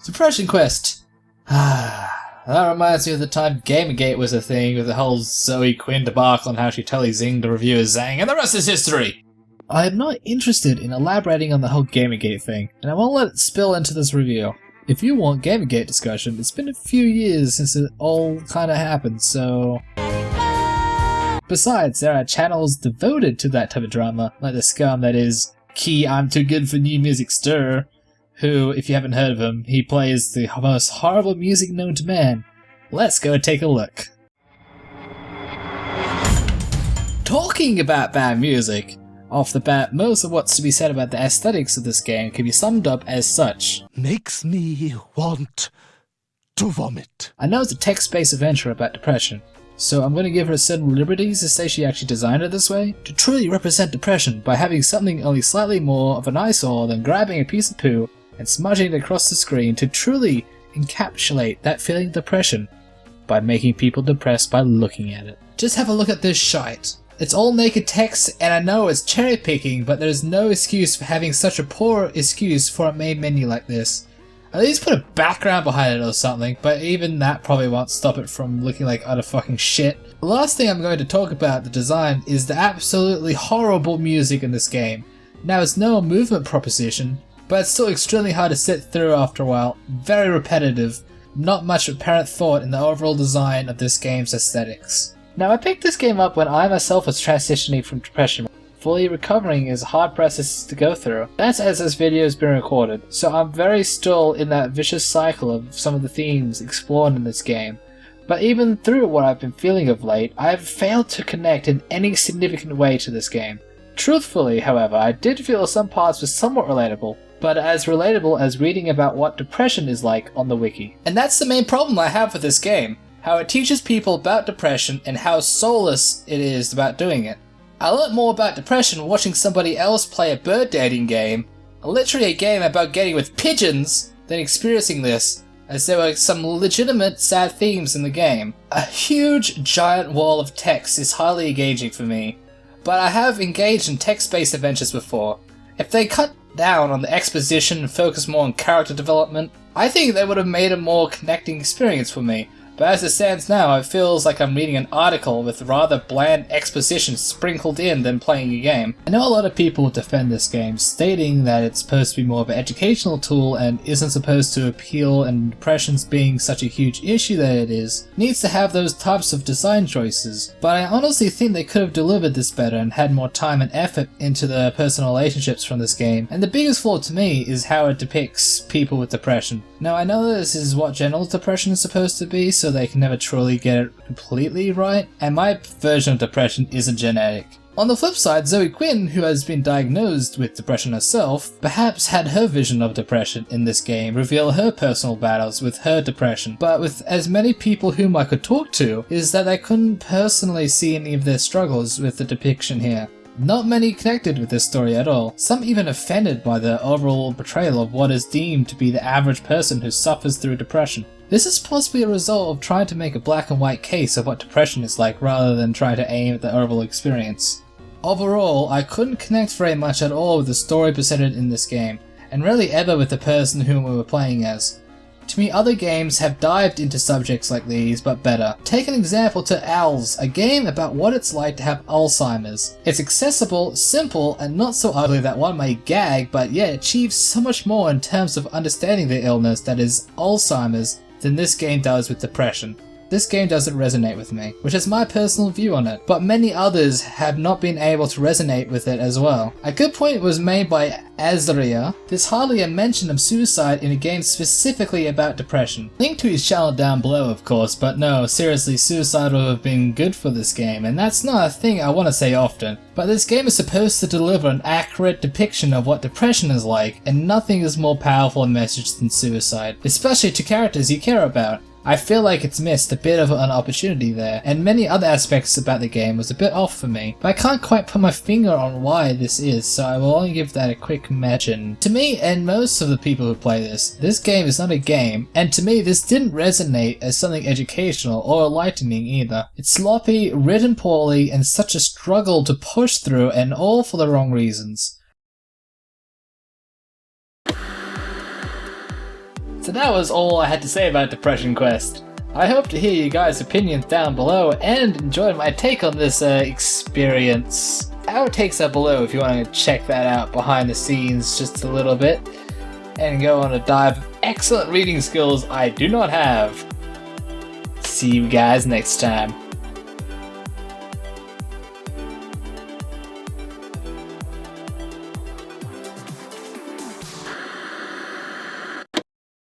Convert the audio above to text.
Depression Quest! That reminds me of the time Gamergate was a thing with the whole Zoe Quinn debacle on how she totally zinged the reviewers Zang, and the rest is history! I am not interested in elaborating on the whole Gamergate thing, and I won't let it spill into this review. If you want Gamergate discussion, it's been a few years since it all kinda happened, so... Besides, there are channels devoted to that type of drama, like the scum that is Key I'm Too Good for New Music Stir, who, if you haven't heard of him, he plays the most horrible music known to man. Let's go take a look. Talking about bad music, off the bat, most of what's to be said about the aesthetics of this game can be summed up as such. Makes me want to vomit. I know it's a text-based adventure about depression, so I'm going to give her certain liberties to say she actually designed it this way, to truly represent depression by having something only slightly more of an eyesore than grabbing a piece of poo and smudging it across the screen to truly encapsulate that feeling of depression by making people depressed by looking at it. Just have a look at this shite. It's all naked text, and I know it's cherry picking, but there's no excuse for having such a poor excuse for a main menu like this. At least put a background behind it or something, but even that probably won't stop it from looking like utter fucking shit. The last thing I'm going to talk about the design is the absolutely horrible music in this game. Now it's no movement proposition, but it's still extremely hard to sit through after a while, very repetitive, not much apparent thought in the overall design of this game's aesthetics. Now I picked this game up when I myself was transitioning from depression. Fully recovering is a hard process to go through. That's as this video has been recorded, so I'm very still in that vicious cycle of some of the themes explored in this game. But even through what I've been feeling of late, I have failed to connect in any significant way to this game. Truthfully, however, I did feel some parts were somewhat relatable, but as relatable as reading about what depression is like on the wiki. And that's the main problem I have with this game, how it teaches people about depression and how soulless it is about doing it. I learned more about depression watching somebody else play a bird dating game, literally a game about getting with pigeons, than experiencing this, as there were some legitimate sad themes in the game. A huge giant wall of text is highly engaging for me, but I have engaged in text-based adventures before. If they cut down on the exposition and focus more on character development, I think they would have made a more connecting experience for me. But as it stands now, it feels like I'm reading an article with rather bland exposition sprinkled in than playing a game. I know a lot of people defend this game, stating that it's supposed to be more of an educational tool and isn't supposed to appeal, and depression's being such a huge issue that it is, needs to have those types of design choices. But I honestly think they could have delivered this better and had more time and effort into the personal relationships from this game. And the biggest flaw to me is how it depicts people with depression. Now I know this is what general depression is supposed to be, so they can never truly get it completely right, and my version of depression isn't genetic. On the flip side, Zoe Quinn, who has been diagnosed with depression herself, perhaps had her vision of depression in this game reveal her personal battles with her depression, but with as many people whom I could talk to, is that I couldn't personally see any of their struggles with the depiction here. Not many connected with this story at all, some even offended by the overall portrayal of what is deemed to be the average person who suffers through depression. This is possibly a result of trying to make a black and white case of what depression is like rather than trying to aim at the overall experience. Overall, I couldn't connect very much at all with the story presented in this game, and rarely ever with the person whom we were playing as. To me, other games have dived into subjects like these, but better. Take an example to Owls, a game about what it's like to have Alzheimer's. It's accessible, simple, and not so ugly that one may gag, but yet achieves so much more in terms of understanding the illness that is Alzheimer's than this game does with depression. This game doesn't resonate with me, which is my personal view on it, but many others have not been able to resonate with it as well. A good point was made by Azria. There's hardly a mention of suicide in a game specifically about depression. Link to his channel down below of course, but no, seriously, suicide would have been good for this game, and that's not a thing I want to say often. But this game is supposed to deliver an accurate depiction of what depression is like, and nothing is more powerful a message than suicide, especially to characters you care about. I feel like it's missed a bit of an opportunity there, and many other aspects about the game was a bit off for me, but I can't quite put my finger on why this is, so I will only give that a quick mention. To me, and most of the people who play this game is not a game, and to me this didn't resonate as something educational or enlightening either. It's sloppy, written poorly, and such a struggle to push through, and all for the wrong reasons. So that was all I had to say about Depression Quest. I hope to hear you guys' opinions down below and enjoy my take on this experience. Outtakes are below if you want to check that out behind the scenes just a little bit and go on a dive of excellent reading skills I do not have. See you guys next time.